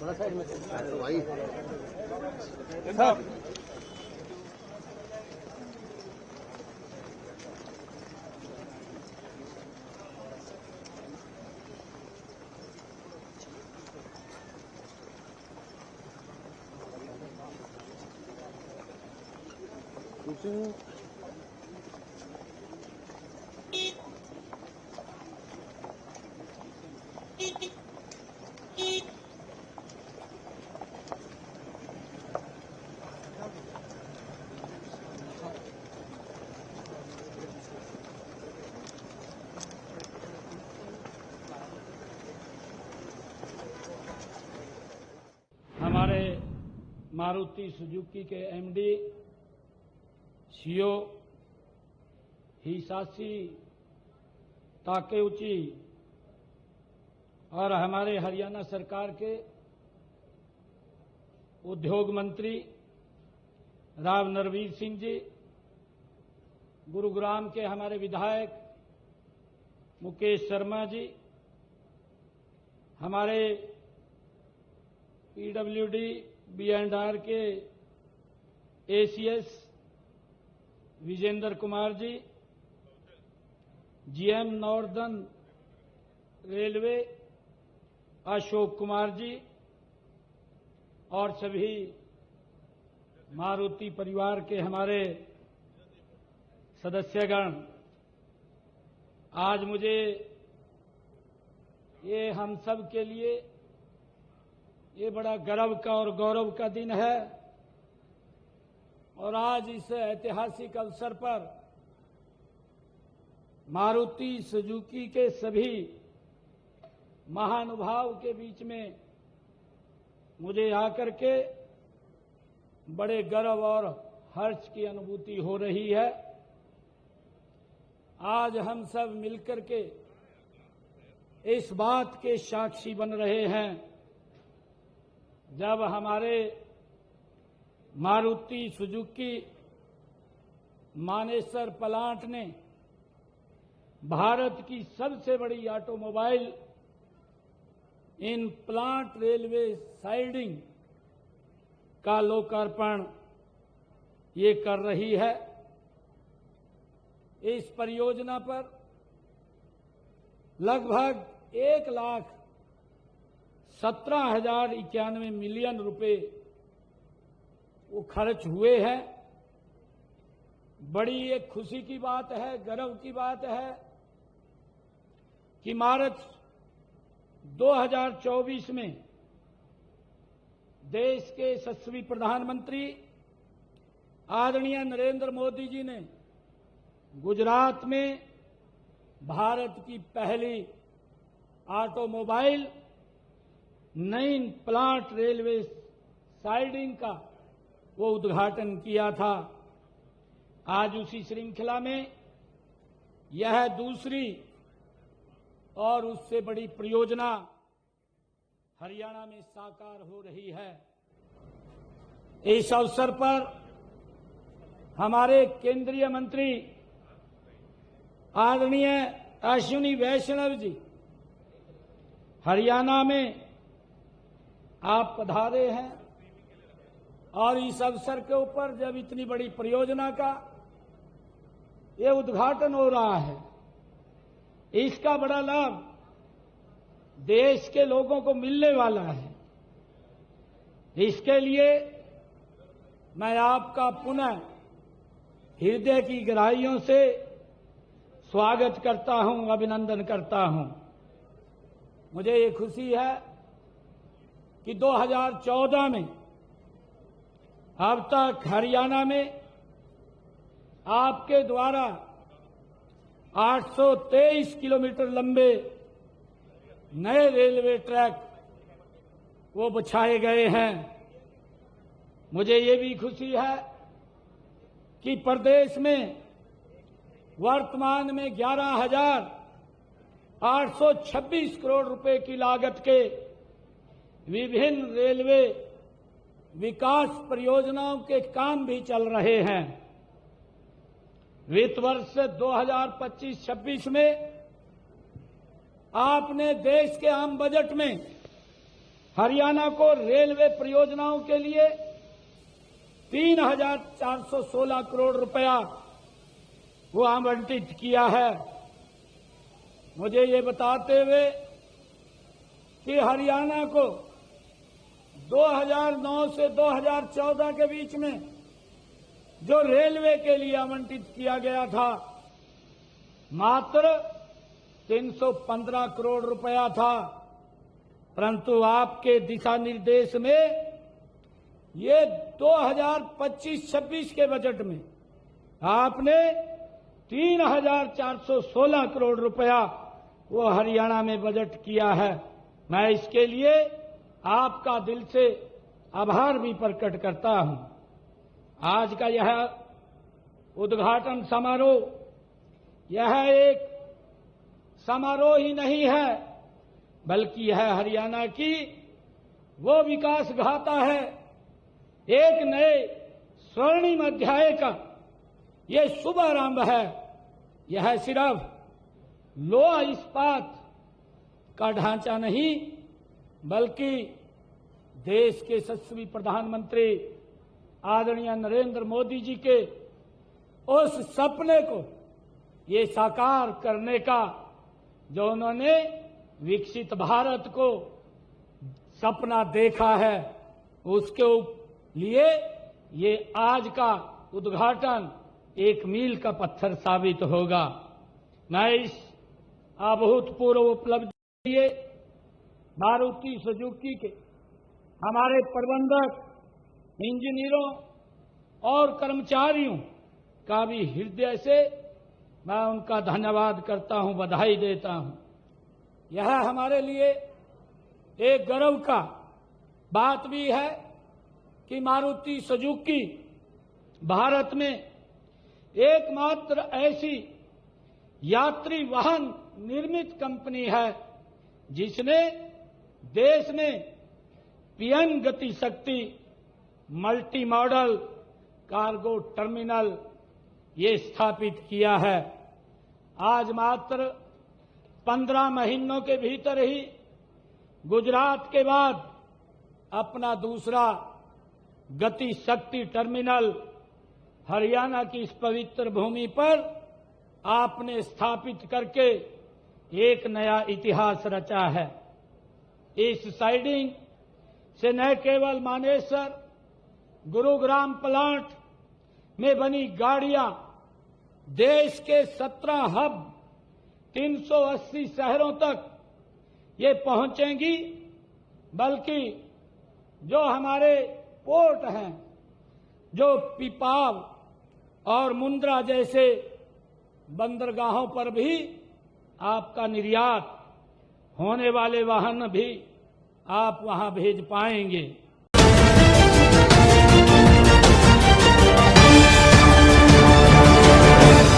थोड़ा साइड में तो भाई हमारे मारुति सुजुकी के एमडी सीओ हिसाशी ताकेउची और हमारे हरियाणा सरकार के उद्योग मंत्री राव नरवीर सिंह जी, गुरुग्राम के हमारे विधायक मुकेश शर्मा जी, हमारे पीडब्ल्यूडी B&R के ACS Vijendra Kumar ji, GM northern railway Ashok Kumar ji और सभी मारुति परिवार के हमारे सदस्यगण, आज मुझे ये हम सब के लिए ये बड़ा गर्व का और गौरव का दिन है और आज इस ऐतिहासिक अवसर पर मारुति सुजुकी के सभी महानुभाव के बीच में मुझे आकर के बड़े गर्व और हर्ष की अनुभूति हो रही है। आज हम सब मिलकर के इस बात के साक्षी बन रहे हैं जब हमारे मारुति सुजुकी मानेसर प्लांट ने भारत की सबसे बड़ी automobile in plant railway siding का लोकार्पण ये कर रही है। इस परियोजना पर लगभग 1,17,091 मिलियन रुपए वो खर्च हुए हैं। बड़ी एक खुशी की बात है, गर्व की बात है कि मार्च 2024 में देश के यशस्वी प्रधानमंत्री आदरणीय नरेंद्र मोदी जी ने गुजरात में भारत की पहली ऑटोमोबाइल नई प्लांट रेलवे साइडिंग का वो उद्घाटन किया था। आज उसी श्रृंखला में यह दूसरी और उससे बड़ी परियोजना हरियाणा में साकार हो रही है। इस अवसर पर हमारे केंद्रीय मंत्री आदरणीय अश्विनी वैष्णव जी हरियाणा में आप पधारे हैं और इस अवसर के ऊपर जब इतनी बड़ी परियोजना का ये उद्घाटन हो रहा है, इसका बड़ा लाभ देश के लोगों को मिलने वाला है। इसके लिए मैं आपका पुनः हृदय की गहराइयों से स्वागत करता हूं, अभिनंदन करता हूं। मुझे ये खुशी है कि 2014 में अब तक हरियाणा में आपके द्वारा 823 किलोमीटर लंबे नए रेलवे ट्रैक वो बिछाए गए हैं। मुझे ये भी खुशी है कि प्रदेश में वर्तमान में 11,826 करोड़ रुपए की लागत के विभिन्न रेलवे विकास परियोजनाओं के काम भी चल रहे हैं। वित्त वर्ष 2025-26 में आपने देश के आम बजट में हरियाणा को रेलवे परियोजनाओं के लिए 3,416 करोड़ रुपया वो आवंटित किया है। मुझे ये बताते हुए कि हरियाणा को 2009 से 2014 के बीच में जो रेलवे के लिए आवंटित किया गया था मात्र 315 करोड़ रुपया था, परंतु आपके दिशा निर्देश में ये 2025-26 के बजट में आपने 3,416 करोड़ रुपया वो हरियाणा में बजट किया है। मैं इसके लिए आपका दिल से आभार भी प्रकट करता हूं। आज का यह उद्घाटन समारोह यह एक समारोह ही नहीं है, बल्कि यह हरियाणा की वो विकास गाथा है, एक नए स्वर्णिम अध्याय का ये शुभ आरंभ है। यह सिर्फ लोहा इस्पात का ढांचा नहीं, बल्कि देश के यशस्वी प्रधानमंत्री आदरणीय नरेंद्र मोदी जी के उस सपने को ये साकार करने का जो उन्होंने विकसित भारत को सपना देखा है, उसके लिए ये आज का उद्घाटन एक मील का पत्थर साबित होगा। मैं इस अभूतपूर्व उपलब्धि के लिए मारुति सुजुकी के हमारे प्रबंधक, इंजीनियरों और कर्मचारियों का भी हृदय से मैं उनका धन्यवाद करता हूं, बधाई देता हूं। यह हमारे लिए एक गर्व का बात भी है कि मारुति सुजुकी भारत में एकमात्र ऐसी यात्री वाहन निर्मित कंपनी है जिसने देश में पीएम गति शक्ति मल्टी मॉडल कार्गो टर्मिनल ये स्थापित किया है। आज मात्र 15 महीनों के भीतर ही गुजरात के बाद अपना दूसरा गति शक्ति टर्मिनल हरियाणा की इस पवित्र भूमि पर आपने स्थापित करके एक नया इतिहास रचा है। इस साइडिंग से न केवल मानेसर गुरुग्राम प्लांट में बनी गाड़ियां देश के 17 हब 380 शहरों तक ये पहुंचेंगी, बल्कि जो हमारे पोर्ट हैं, जो पिपाव और मुंद्रा जैसे बंदरगाहों पर भी आपका निर्यात होने वाले वाहन भी आप वहां भेज पाएंगे।